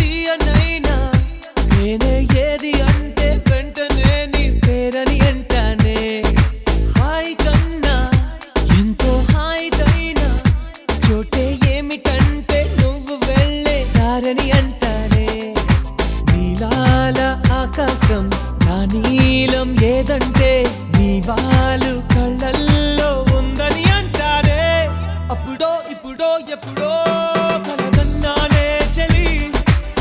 తీయనైనా నేనే ఏది అంటే వెంటనే నీ పేరని అంటానే. హాయ్ కన్నా ఎంతో హాయిదైనా చోటే ఏమిటంటే నువ్వు వెళ్ళే దారని అంటానే. నీలాల ఆకాశం నా నీలం ఏదంటే నీవాల